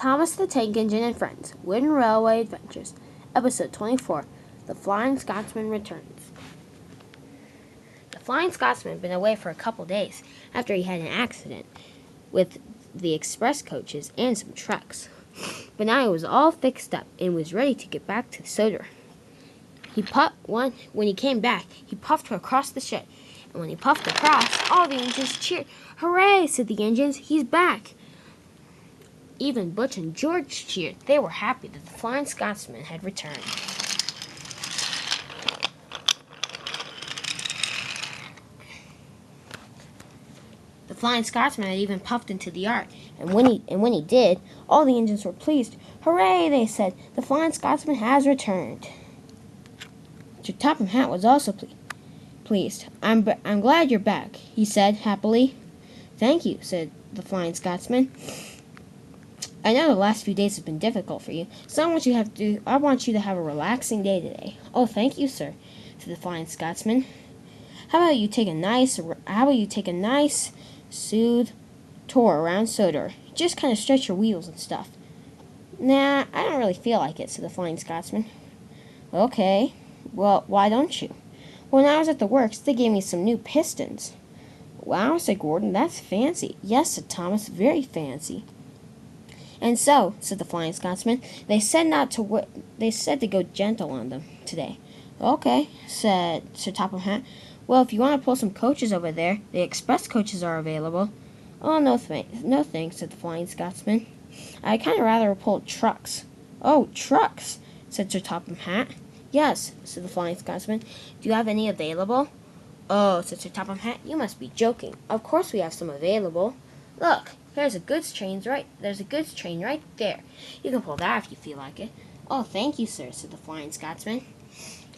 Thomas the Tank Engine and Friends, Wooden Railway Adventures, Episode 24, The Flying Scotsman Returns. The Flying Scotsman had been away for a couple days after he had an accident with the express coaches and some trucks. But now he was all fixed up and was ready to get back to Soder. When he came back, he puffed across the shed. And when he puffed across, all the engines cheered. "Hooray!" said the engines. "He's back!" Even Butch and George cheered. They were happy that the Flying Scotsman had returned. The Flying Scotsman had even puffed into the yard, and when he did, all the engines were pleased. "Hooray!" they said. "The Flying Scotsman has returned." Sir Topham Hatt was also pleased. I'm glad you're back," he said happily. "Thank you," said the Flying Scotsman. "I know the last few days have been difficult for you, so I want you to have a relaxing day today." "Oh, thank you, sir," said the Flying Scotsman. How about you take a nice, soothe tour around Soder? Just kind of stretch your wheels and stuff." "Nah, I don't really feel like it," said the Flying Scotsman. "Okay, well, why don't you?" "When I was at the works, they gave me some new pistons." "Wow," said Gordon, "that's fancy." "Yes," said Thomas, "very fancy." "And so," said the Flying Scotsman, they said to go gentle on them today." "Okay," said Sir Topham Hatt. "Well, if you want to pull some coaches over there, the express coaches are available." "Oh, no thanks," said the Flying Scotsman. "I'd kind of rather pull trucks." "Oh, trucks," said Sir Topham Hatt. "Yes," said the Flying Scotsman. "Do you have any available?" "Oh," said Sir Topham Hatt, "you must be joking. Of course we have some available. Look, there's a goods train right there. You can pull that if you feel like it." "Oh, thank you, sir," said the Flying Scotsman.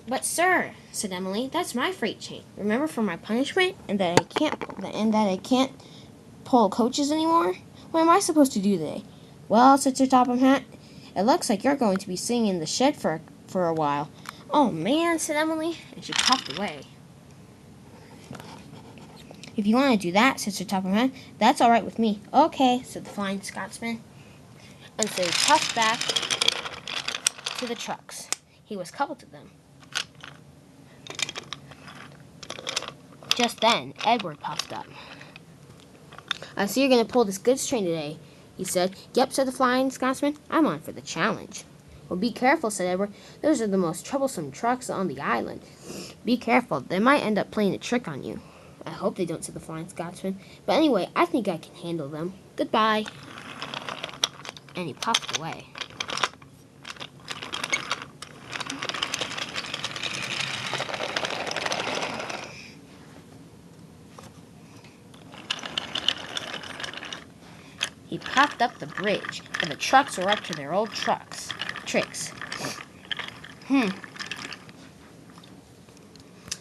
"But, sir," said Emily, "that's my freight train. Remember from my punishment, and that I can't pull coaches anymore? What am I supposed to do today?" "Well," said Sir Topham Hatt, "it looks like you're going to be sitting in the shed for a while." "Oh, man," said Emily, and she puffed away. "If you want to do that," said Sir Topham Hatt, "that's all right with me." "Okay," said the Flying Scotsman. And so he puffed back to the trucks. He was coupled to them. Just then, Edward puffed up. "I see you're going to pull this goods train today," he said. "Yep," said the Flying Scotsman. "I'm on for the challenge." "Well, be careful," said Edward. "Those are the most troublesome trucks on the island. Be careful. They might end up playing a trick on you." "I hope they don't," said the Flying Scotsman. "But anyway, I think I can handle them. Goodbye." And he puffed away. He puffed up the bridge, and the trucks were up to their old tricks.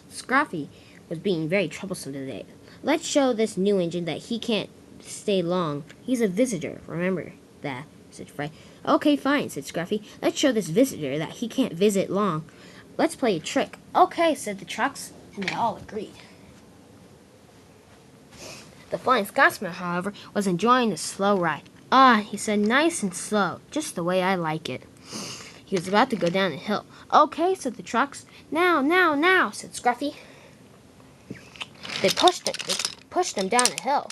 Scruffy was being very troublesome today. "Let's show this new engine that he can't stay long. He's a visitor, remember that," said Fred. "Okay, fine," said Scruffy. "Let's show this visitor that he can't visit long. Let's play a trick." "Okay," said the trucks, and they all agreed. The Flying Scotsman, however, was enjoying the slow ride. "Ah," he said, "nice and slow, just the way I like it." He was about to go down a hill. "Okay," said the trucks. Now, said Scruffy. They pushed him down a hill.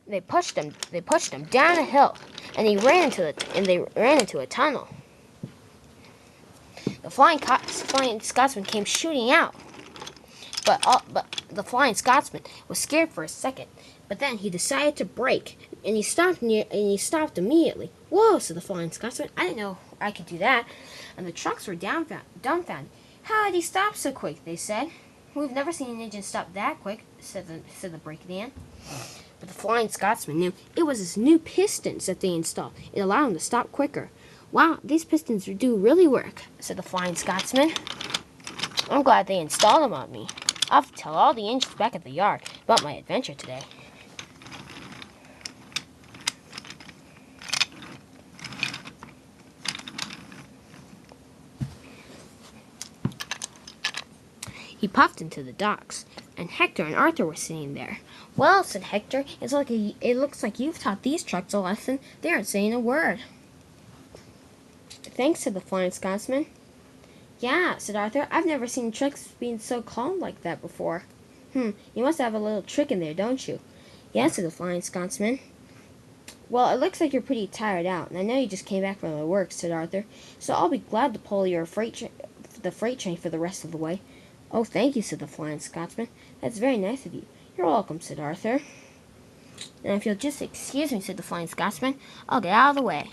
They pushed him down a hill, and they ran into a tunnel. The Flying Scotsman came shooting out, but the Flying Scotsman was scared for a second. But then he decided to brake, and he stopped immediately. "Whoa," said the Flying Scotsman. "I didn't know I could do that." And the trucks were dumbfounded. "How did he stop so quick?" they said. "We've never seen an engine stop that quick," said the brakeman. But the Flying Scotsman knew it was his new pistons that they installed. It allowed him to stop quicker. "Wow, these pistons do really work," said the Flying Scotsman. "I'm glad they installed them on me. I'll have to tell all the engines back at the yard about my adventure today." He puffed into the docks, and Hector and Arthur were sitting there. "Well," said Hector, it looks like you've taught these trucks a lesson. They aren't saying a word." "Thanks," said the Flying Scotsman. "Yeah," said Arthur, "I've never seen trucks being so calm like that before." You must have a little trick in there, don't you?" "Yes," said the Flying Scotsman. "Well, it looks like you're pretty tired out, and I know you just came back from the works," said Arthur, "so I'll be glad to pull the freight train for the rest of the way." "Oh, thank you," said the Flying Scotsman. "That's very nice of you." "You're welcome," said Arthur. "Now, if you'll just excuse me," said the Flying Scotsman, "I'll get out of the way."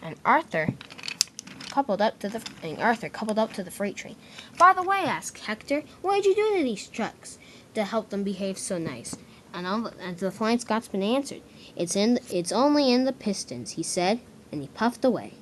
And Arthur coupled up to the freight train. "By the way," asked Hector, "what did you do to these trucks to help them behave so nice?" And the Flying Scotsman answered, It's only in the pistons," he said, and he puffed away.